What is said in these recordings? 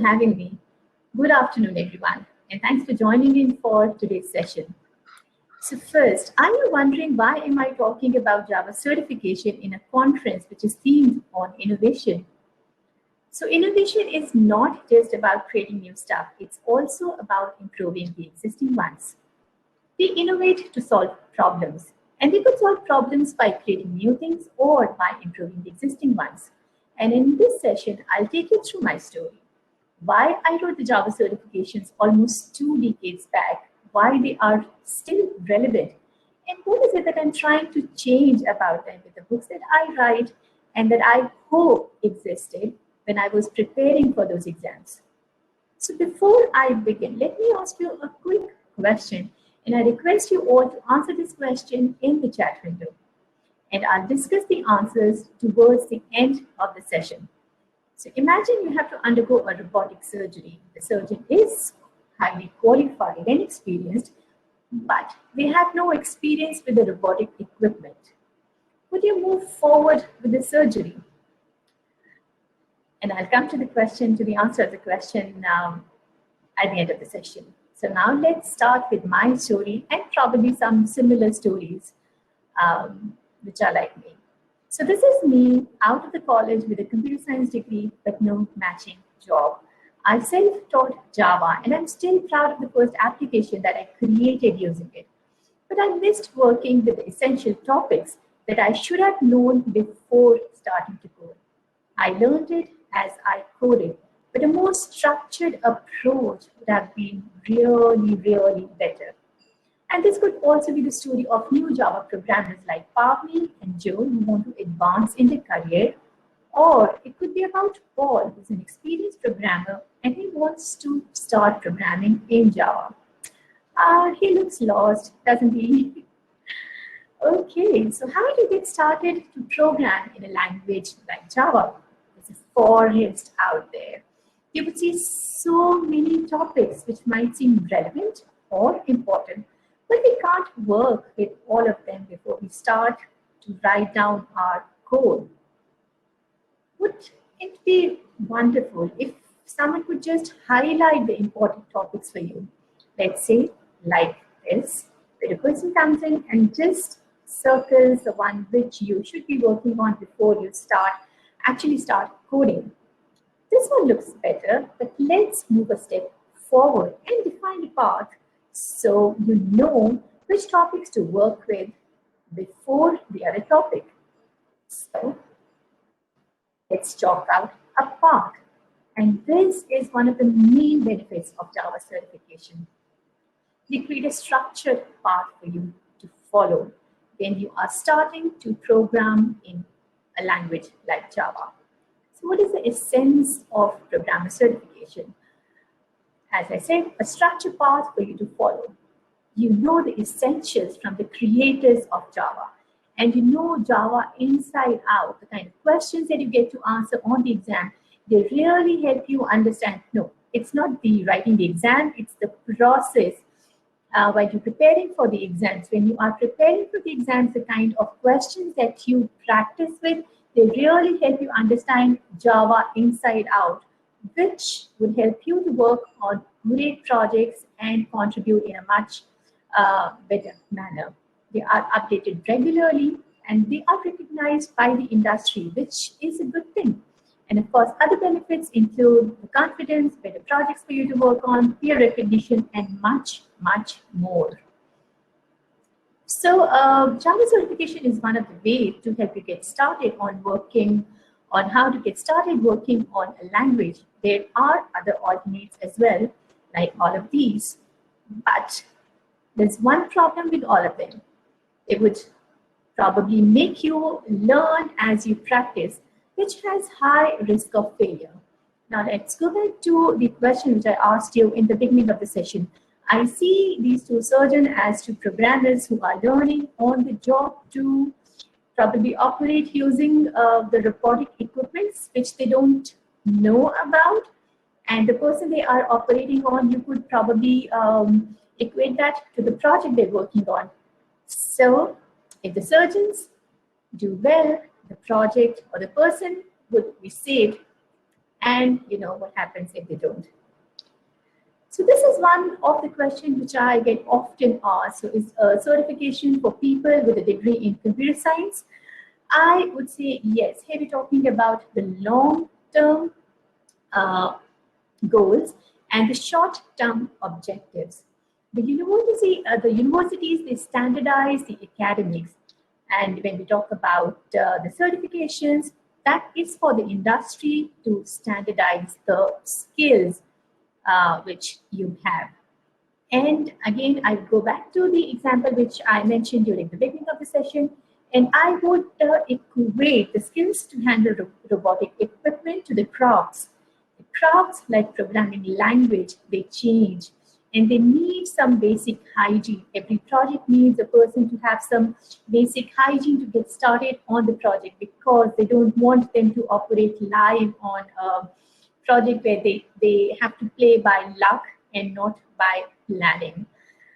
having me. Good afternoon, everyone, and thanks for joining in for today's session. So first, are you wondering why am I talking about Java certification in a conference which is themed on innovation? So innovation is not just about creating new stuff, it's also about improving the existing ones. We innovate to solve problems, and we could solve problems by creating new things or by improving the existing ones. And in this session, I'll take you through my story. Why I wrote the Java certifications almost 2 decades back, why they are still relevant, and what is it that I'm trying to change about them with the books that I write and that I hope existed when I was preparing for those exams. So before I begin, let me ask you a quick question, and I request you all to answer this question in the chat window. And I'll discuss the answers towards the end of the session. So imagine you have to undergo a robotic surgery. The surgeon is highly qualified and experienced, but they have no experience with the robotic equipment. Would you move forward with the surgery? And I'll come to the answer of the question at the end of the session. So now let's start with my story and probably some similar stories which are like me. So this is me out of the college with a computer science degree, but no matching job. I self-taught Java, and I'm still proud of the first application that I created using it. But I missed working with the essential topics that I should have known before starting to code. I learned it as I coded, but a more structured approach would have been really, really better. And this could also be the story of new Java programmers like Pavni and Joe who want to advance in their career. Or it could be about Paul, who's an experienced programmer and he wants to start programming in Java. He looks lost, doesn't he? Okay, so how do you get started to program in a language like Java? There's a forest out there. You would see so many topics which might seem relevant or important, but we can't work with all of them before we start to write down our code. Would it be wonderful if someone could just highlight the important topics for you? Let's say like this, where a person comes in and just circles the one which you should be working on before you actually start coding. This one looks better, but let's move a step forward and define a path so you know which topics to work with before the other topic. So let's chalk out a path. And this is one of the main benefits of Java certification. We create a structured path for you to follow when you are starting to program in a language like Java. So what is the essence of programmer certification? As I said, a structured path for you to follow. You know the essentials from the creators of Java, and you know Java inside out, the kind of questions that you get to answer on the exam. They really help you understand, no, it's not the writing the exam, it's the process while you're preparing for the exams. When you are preparing for the exams, the kind of questions that you practice with, they really help you understand Java inside out, which would help you to work on great projects and contribute in a much better manner. They are updated regularly and they are recognized by the industry, which is a good thing. And of course, other benefits include the confidence, better projects for you to work on, peer recognition, and much, much more. So Java certification is one of the ways to help you get started on how to get started working on a language. There are other alternates as well, like all of these, but there's one problem with all of them. It would probably make you learn as you practice, which has high risk of failure. Now let's go back to the question which I asked you in the beginning of the session. I see these two surgeons as two programmers who are learning on the job to probably operate using the robotic equipments which they don't know about. And the person they are operating on, you could probably equate that to the project they're working on. So if the surgeons do well, the project or the person would be saved and what happens if they don't. So this is one of the questions which I get often asked. So is a certification for people with a degree in computer science? I would say yes. Here we're talking about the long-term goals and the short-term objectives. The universities, they standardize the academics. And when we talk about the certifications, that is for the industry to standardize the skills which you have. And again, I go back to the example which I mentioned during the beginning of the session, and I would equate the skills to handle robotic equipment to the crafts. The crafts, like programming language, they change, and they need some basic hygiene. Every project needs a person to have some basic hygiene to get started on the project, because they don't want them to operate live on a project where they have to play by luck and not by planning.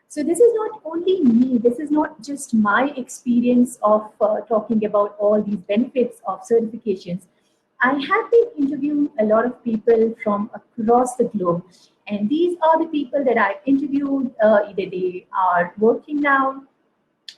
So this is not only me, this is not just my experience of talking about all these benefits of certifications. I have been interviewing a lot of people from across the globe, and these are the people that I've interviewed. Either they are working now,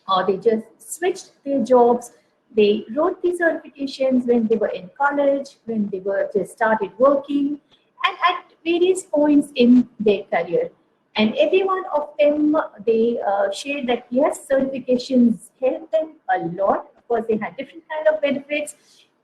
or they just switched their jobs. They wrote these certifications when they were in college, when they were just started working, and at various points in their career. And every one of them, they shared that yes, certifications help them a lot. Of course, they had different kind of benefits,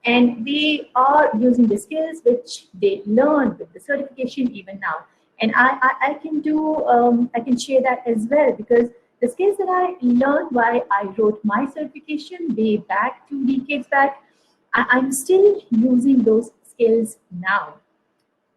and they are using the skills which they learned with the certification even now. And I can share that as well, because the skills that I learned while I wrote my certification way back 2 decades back, I'm still using those skills now.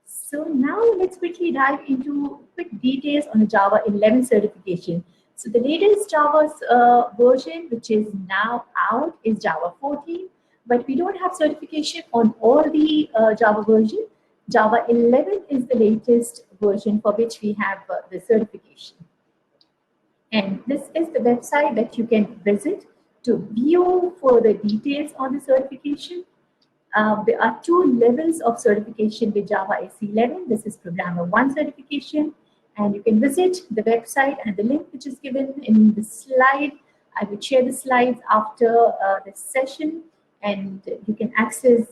So now let's quickly dive into quick details on the Java 11 certification. So the latest Java version, which is now out, is Java 14, but we don't have certification on all the Java version. Java 11 is the latest version for which we have the certification. And this is the website that you can visit to view further details on the certification. There are 2 levels of certification with Java SE11. This is Programmer 1 certification, and you can visit the website and the link which is given in the slide. I will share the slides after this session, and you can access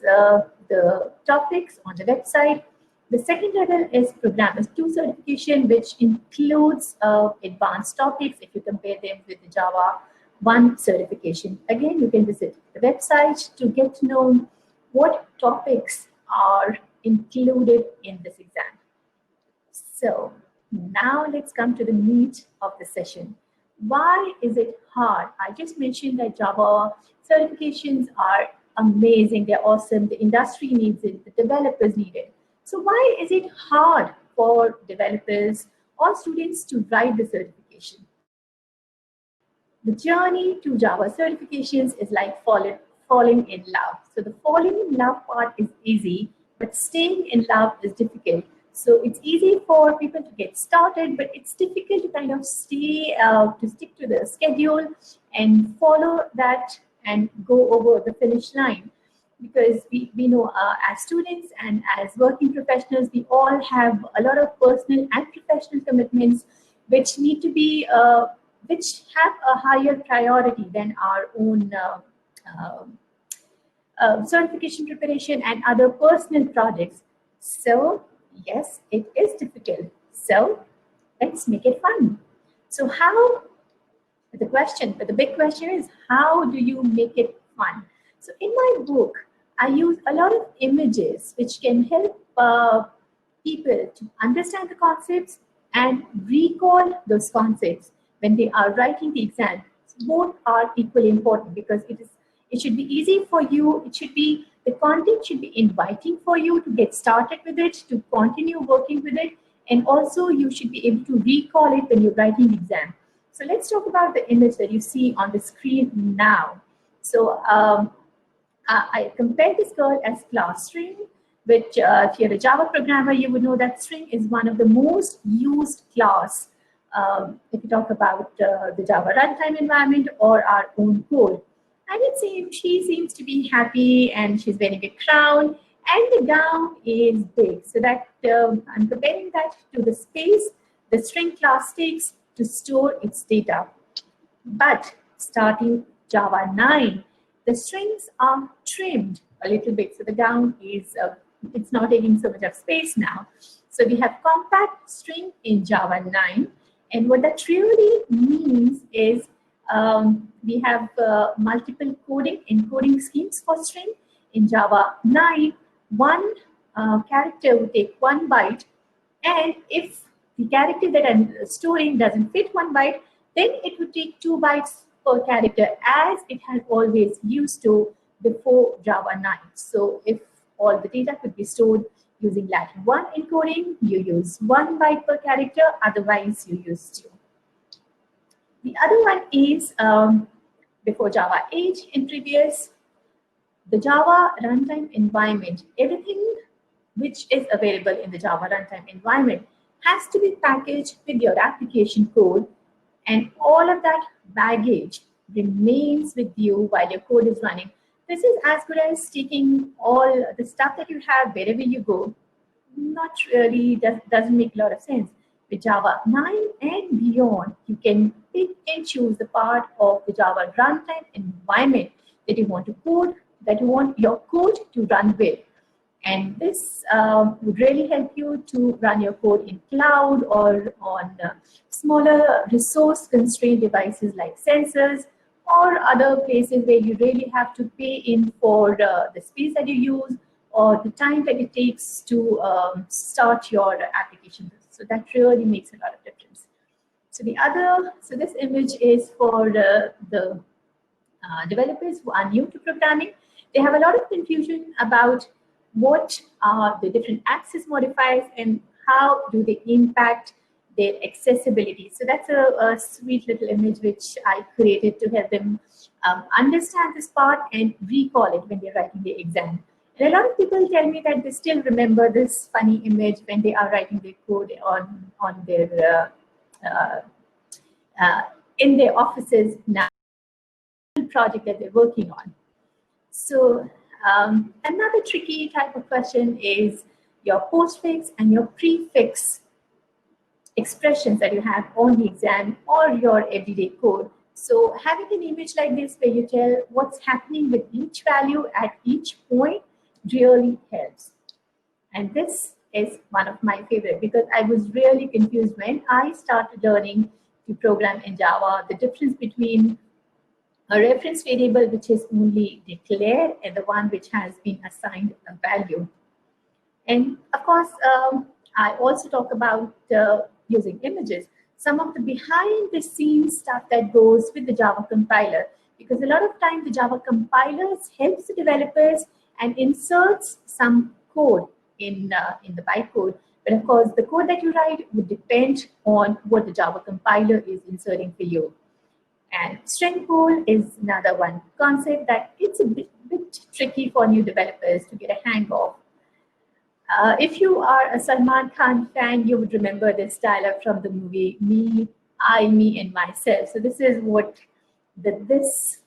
the topics on the website. The second level is Programmer 2 certification, which includes advanced topics if you compare them with the Java 1 certification. Again, you can visit the website to get to know what topics are included in this exam. So now let's come to the meat of the session. Why is it hard? I just mentioned that Java certifications are amazing, they're awesome, the industry needs it, the developers need it. So why is it hard for developers or students to write the certification? The journey to Java certifications is like falling in love. So the falling in love part is easy, but staying in love is difficult. So it's easy for people to get started, but it's difficult to kind of stay, to stick to the schedule and follow that and go over the finish line. Because we know as students and as working professionals, we all have a lot of personal and professional commitments which need to be, which have a higher priority than our own certification preparation and other personal projects. So yes, it is difficult. So let's make it fun. So how, the big question is, how do you make it fun? So in my book, I use a lot of images which can help people to understand the concepts and recall those concepts when they are writing the exam. So both are equally important, because it should be easy for you. The content should be inviting for you to get started with it, to continue working with it, and also you should be able to recall it when you're writing the exam. So let's talk about the image that you see on the screen now. So I compared this girl as class string, which if you're a Java programmer, you would know that string is one of the most used class if you talk about the Java runtime environment or our own code. And she seems to be happy, and she's wearing a crown, and the gown is big. So that I'm comparing that to the space the string class takes to store its data. But starting Java 9, the strings are trimmed a little bit. So the gown is, it's not taking so much of space now. So we have compact string in Java 9. And what that really means is we have multiple encoding schemes for string. In Java 9, one character would take 1 byte. And if the character that I'm storing doesn't fit 1 byte, then it would take 2 bytes per character, as it has always used to before Java 9. So if all the data could be stored using Latin 1 encoding, you use 1 byte per character, otherwise you use 2. The other one is before Java 8 in previous, the Java runtime environment, everything which is available in the Java runtime environment has to be packaged with your application code, and all of that baggage remains with you while your code is running. This is as good as taking all the stuff that you have wherever you go. Not really, doesn't make a lot of sense. With Java 9 and beyond, you can pick and choose the part of the Java runtime environment that you want to code, that you want your code to run with. And this would really help you to run your code in cloud or on smaller resource-constrained devices like sensors, or other places where you really have to pay in for the space that you use or the time that it takes to start your application. So that really makes a lot of difference. So this image is for the developers who are new to programming. They have a lot of confusion about what are the different access modifiers and how do they impact their accessibility. So that's a sweet little image which I created to help them understand this part and recall it when they're writing the exam. And a lot of people tell me that they still remember this funny image when they are writing their code on their in their offices now, project that they're working on. So another tricky type of question is your postfix and your prefix expressions that you have on the exam or your everyday code. So having an image like this where you tell what's happening with each value at each point really helps. And this is one of my favorite, because I was really confused when I started learning to program in Java, the difference between a reference variable which is only declared and the one which has been assigned a value. And of course, I also talk about using images, some of the behind the scenes stuff that goes with the Java compiler, because a lot of times the Java compilers helps the developers and inserts some code in the bytecode. But of course, the code that you write would depend on what the Java compiler is inserting for you. And string pool is another one concept that it's a bit tricky for new developers to get a hang of. If you are a Salman Khan fan, you would remember this dialogue from the movie Me, I, Me, and Myself. So this is what this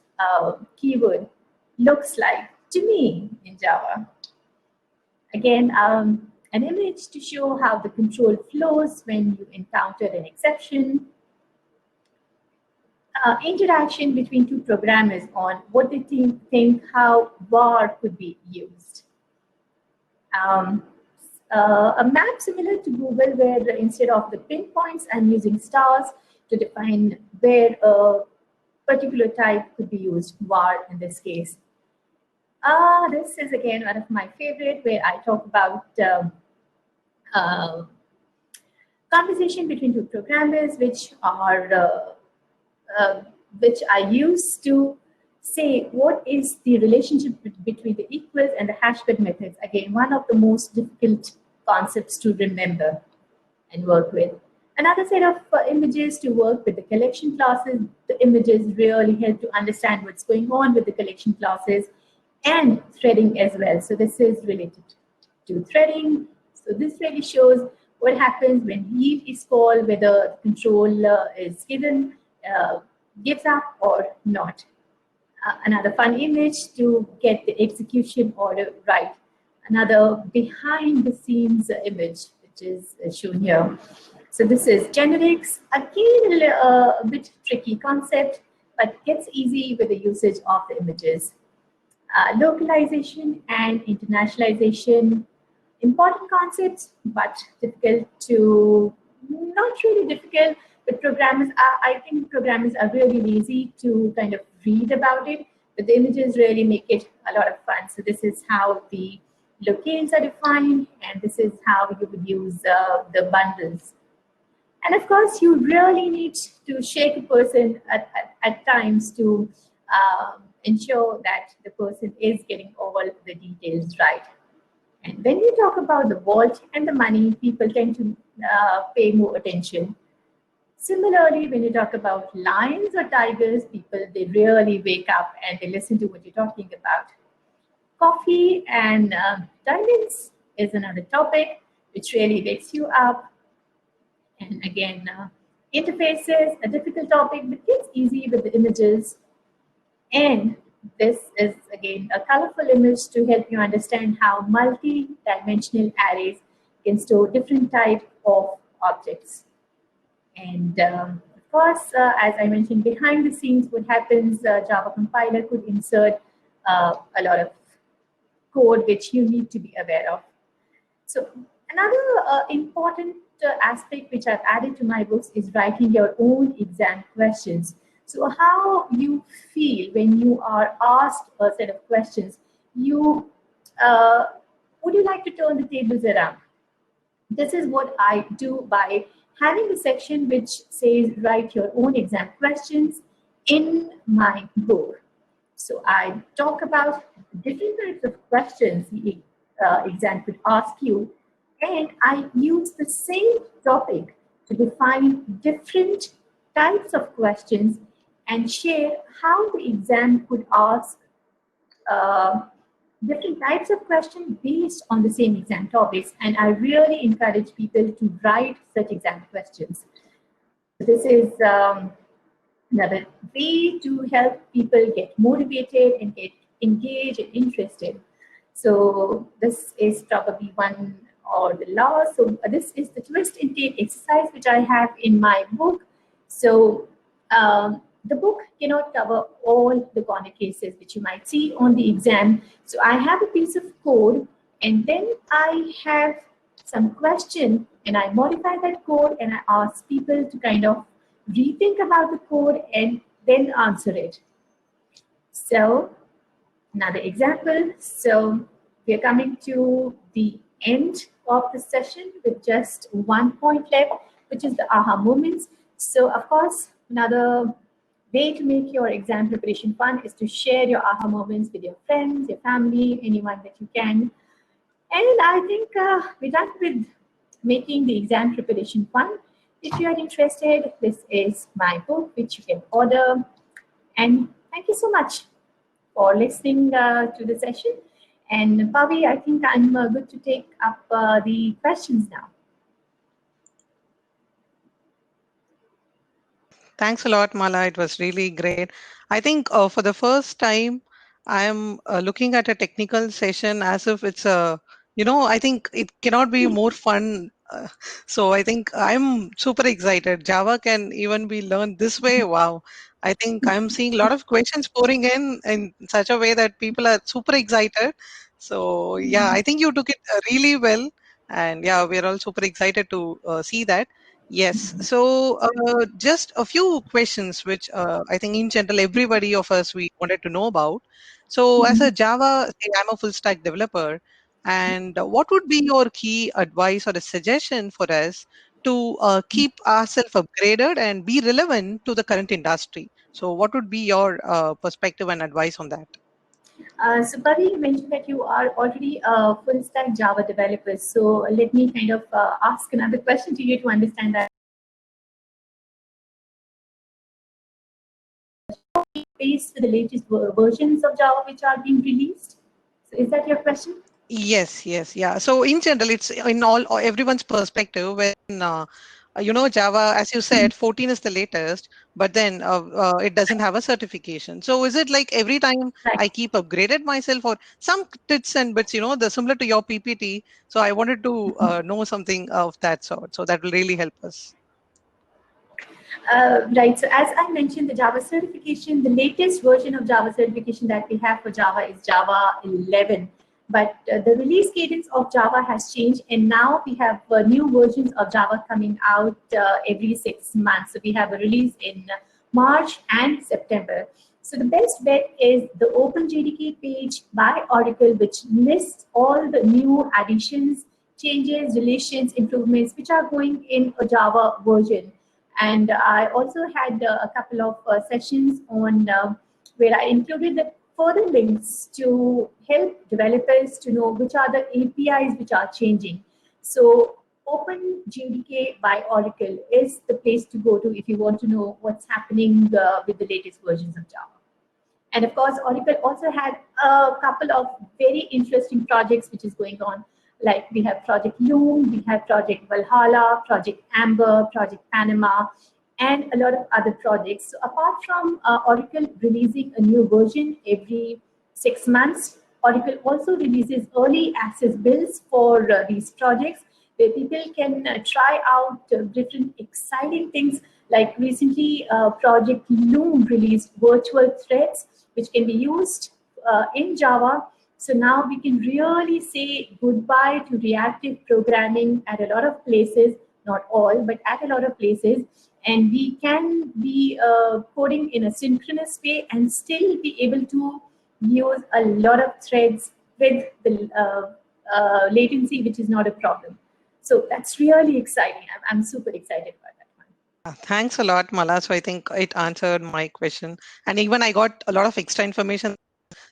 keyword looks like to me in Java. Again, an image to show how the control flows when you encounter an exception. Interaction between two programmers on what they think how var could be used. A map similar to Google, where instead of the pinpoints, I'm using stars to define where a particular type could be used, var in this case. This is again one of my favorite, where I talk about conversation between two programmers, which I use to say what is the relationship between the equals and the hashbed methods. Again, one of the most difficult concepts to remember and work with. Another set of images to work with the collection classes. The images really help to understand what's going on with the collection classes and threading as well. So this is related to threading. So this really shows what happens when leave is called, whether the control is gives up or not. Another fun image to get the execution order right. another behind the scenes image, which is shown here. So this is generics, again a bit tricky concept, but gets easy with the usage of the images. Localization and internationalization, important concepts, but difficult to, not really difficult, but programmers I think programmers are really lazy to kind of read about it, but the images really make it a lot of fun. So this is how the locales are defined, and this is how you would use the bundles. And of course, you really need to shake a person at times to ensure that the person is getting all the details right. And when you talk about the vault and the money, people tend to pay more attention. Similarly, when you talk about lions or tigers, people, they really wake up and they listen to what you're talking about. Coffee and diamonds is another topic which really wakes you up. And again, interfaces, a difficult topic, but gets easy with the images. And this is, again, a colorful image to help you understand how multi-dimensional arrays can store different types of objects. And of course, as I mentioned, behind the scenes, what happens, Java compiler could insert a lot of code which you need to be aware of. So another important aspect which I've added to my books is writing your own exam questions. So how you feel when you are asked a set of questions, you would you like to turn the tables around? This is what I do by having a section which says write your own exam questions in my book. So I talk about different types of questions the exam could ask you, and I use the same topic to define different types of questions and share how the exam could ask different types of questions based on the same exam topics. And I really encourage people to write such exam questions. This is another way to help people get motivated and get engaged and interested. So this is probably one or the last. So this is the twist and take exercise which I have in my book. So the book cannot cover all the corner cases which you might see on the exam. So I have a piece of code, and then I have some question, and I modify that code, and I ask people to kind of rethink about the code and then answer it. So another example. So we're coming to the end of the session with just 1 point left, which is the aha moments. So of course, another way to make your exam preparation fun is to share your aha moments with your friends, your family, anyone that you can. And I think we're done with making the exam preparation fun. If you are interested, this is my book, which you can order. And thank you so much for listening to the session. And Pavi, I think I'm good to take up the questions now. Thanks a lot, Mala. It was really great. I think for the first time, I am looking at a technical session as if it's a, I think it cannot be more fun. So I think I'm super excited. Java can even be learned this way. Wow. I think I'm seeing a lot of questions pouring in such a way that people are super excited. So yeah, I think you took it really well. And yeah, we're all super excited to see that. Yes. So, just a few questions, which I think in general, everybody of us, we wanted to know about. So, as a Java, say I'm a full stack developer, and what would be your key advice or a suggestion for us to keep ourselves upgraded and be relevant to the current industry? So, what would be your perspective and advice on that? So, Pavi, you mentioned that you are already a full stack Java developer. So, let me kind of ask another question to you to understand that. Based to the latest versions of Java which are being released. So, is that your question? Yes, yes, yeah. So in general, it's in all everyone's perspective when Java, as you said, 14 is the latest. but then it doesn't have a certification. So is it like every time Right. I keep upgraded myself, or some tips and bits, the similar to your PPT? So I wanted to know something of that sort. So that will really help us. Right. So as I mentioned, the Java certification, the latest version of Java certification that we have for Java is Java 11. But the release cadence of Java has changed, and now we have new versions of Java coming out every 6 months. So we have a release in March and September. So the best bet is the OpenJDK page by Oracle, which lists all the new additions, changes, deletions, improvements, which are going in a Java version. And I also had a couple of sessions on where I included the further links to help developers to know which are the APIs which are changing. So OpenJDK by Oracle is the place to go to if you want to know what's happening with the latest versions of Java. And of course, Oracle also had a couple of very interesting projects which is going on. Like we have Project Loom, we have Project Valhalla, Project Amber, Project Panama, and a lot of other projects. So apart from Oracle releasing a new version every 6 months, Oracle also releases early access builds for these projects where people can try out different exciting things. Like recently, Project Loom released virtual threads, which can be used in Java. So now we can really say goodbye to reactive programming at a lot of places, not all, but at a lot of places. And we can be coding in a synchronous way and still be able to use a lot of threads with the latency, which is not a problem. So that's really exciting. I'm super excited about that one. Thanks a lot, Mala. So I think it answered my question. And even I got a lot of extra information,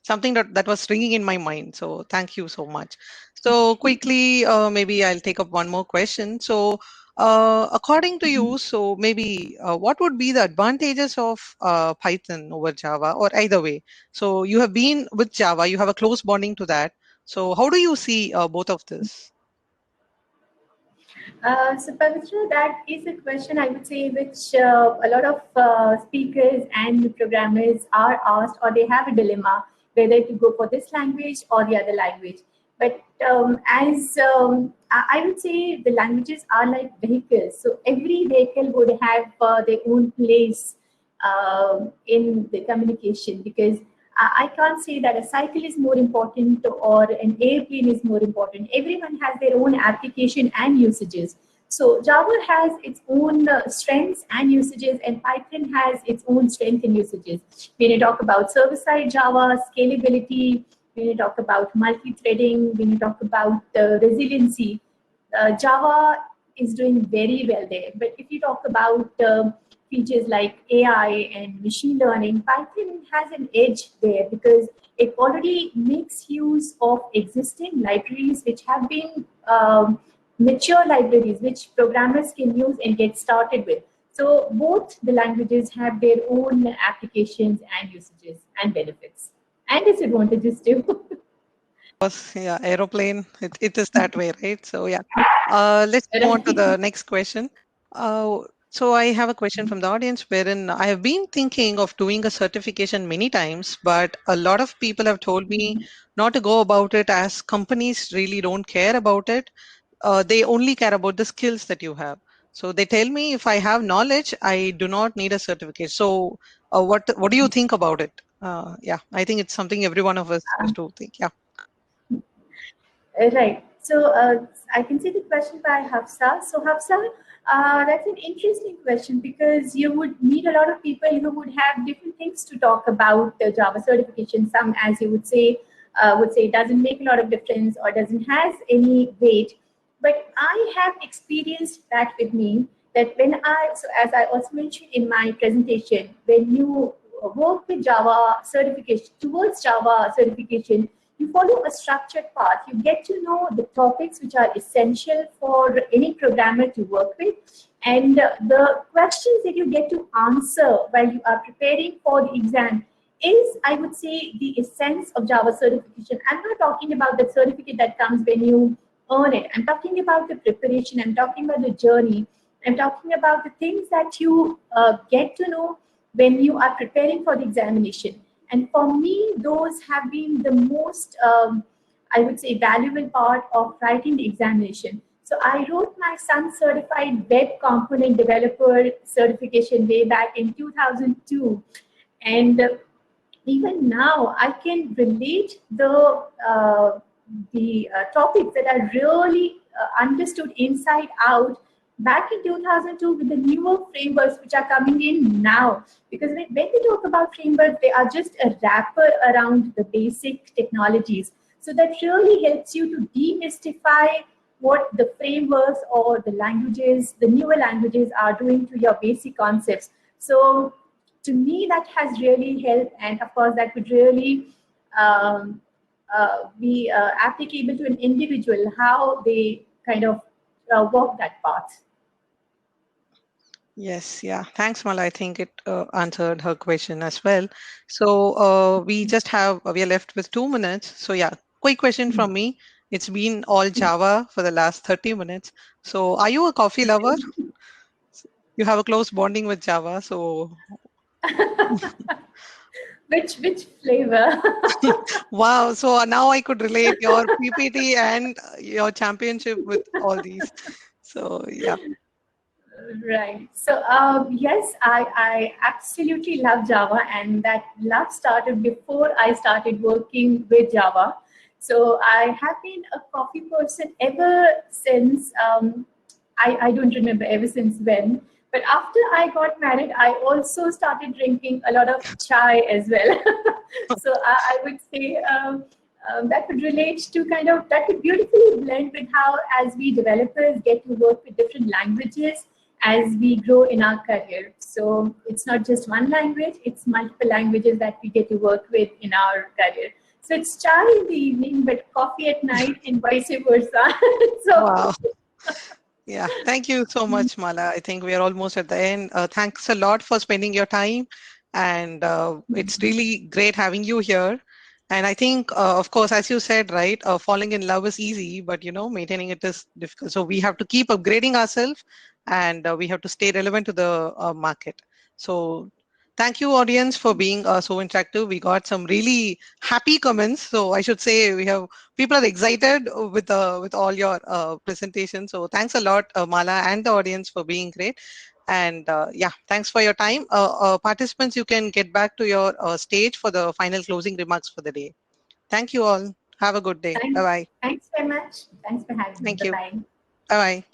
something that was ringing in my mind. So thank you so much. So quickly, maybe I'll take up one more question. So according to you, so maybe what would be the advantages of Python over Java, or either way? So you have been with Java, you have a close bonding to that. So how do you see both of this? So Pavitra, that is a question I would say which a lot of speakers and programmers are asked, or they have a dilemma whether to go for this language or the other language. But as I would say, the languages are like vehicles. So every vehicle would have their own place in the communication, because I can't say that a cycle is more important or an airplane is more important. Everyone has their own application and usages. So Java has its own strengths and usages, and Python has its own strengths and usages. When you talk about server-side Java, scalability, when you talk about multi-threading, when you talk about resiliency, Java is doing very well there. But if you talk about features like AI and machine learning, Python has an edge there because it already makes use of existing libraries which have been mature libraries which programmers can use and get started with. So both the languages have their own applications and usages and benefits and disadvantages too. Yeah, aeroplane, it is that way, right? So yeah, let's move on to the next question. So I have a question from the audience wherein I have been thinking of doing a certification many times, but a lot of people have told me not to go about it as companies really don't care about it. They only care about the skills that you have. So they tell me if I have knowledge, I do not need a certificate. So what do you think about it? Yeah, I think it's something every one of us has to think. Yeah. Right. So I can see the question by Hafsa. So Hafsa, that's an interesting question because you would meet a lot of people who would have different things to talk about the Java certification. Some, as you would say doesn't make a lot of difference or doesn't has any weight. But I have experienced that with me that so as I also mentioned in my presentation, when you work with Java certification, towards Java certification, you follow a structured path. You get to know the topics which are essential for any programmer to work with. And the questions that you get to answer while you are preparing for the exam is, I would say, the essence of Java certification. I'm not talking about the certificate that comes when you earn it. I'm talking about the preparation. I'm talking about the journey. I'm talking about the things that you get to know when you are preparing for the examination. And for me, those have been the most, I would say, valuable part of writing the examination. So I wrote my Sun Certified Web Component Developer certification way back in 2002. And even now, I can relate the topics that are really understood inside out back in 2002 with the newer frameworks which are coming in now. Because when we talk about frameworks, they are just a wrapper around the basic technologies. So that really helps you to demystify what the frameworks or the languages, the newer languages are doing to your basic concepts. So to me, that has really helped, and of course, that would really be applicable to an individual, how they kind of walk that path. Yes, yeah. Thanks, Mala. I think it answered her question as well. So we are left with 2 minutes. So yeah, quick question from me. It's been all Java for the last 30 minutes. So are you a coffee lover? You have a close bonding with Java. So Which flavor? wow. So now I could relate your PPT and your championship with all these. So yeah. Right. So yes, I absolutely love Java, and that love started before I started working with Java. So I have been a coffee person ever since. I don't remember ever since when. But after I got married, I also started drinking a lot of chai as well. So I would say that would relate to kind of, that would beautifully blend with how, as we developers get to work with different languages as we grow in our career. So it's not just one language, it's multiple languages that we get to work with in our career. So it's chai in the evening, but coffee at night, and vice versa. So Wow. Yeah, thank you so much, Mala. I think we are almost at the end. Thanks a lot for spending your time, and it's really great having you here. And I think, of course, as you said, right, falling in love is easy, but maintaining it is difficult. So we have to keep upgrading ourselves, and we have to stay relevant to the market. So thank you, audience, for being so interactive. We got some really happy comments. So I should say we have people are excited with all your presentations. So thanks a lot, Mala, and the audience for being great. And yeah, thanks for your time. Participants, you can get back to your stage for the final closing remarks for the day. Thank you all. Have a good day. thanks, Bye-bye. thanks very much. Thanks for having me. Thank you. Bye-bye. Bye-bye.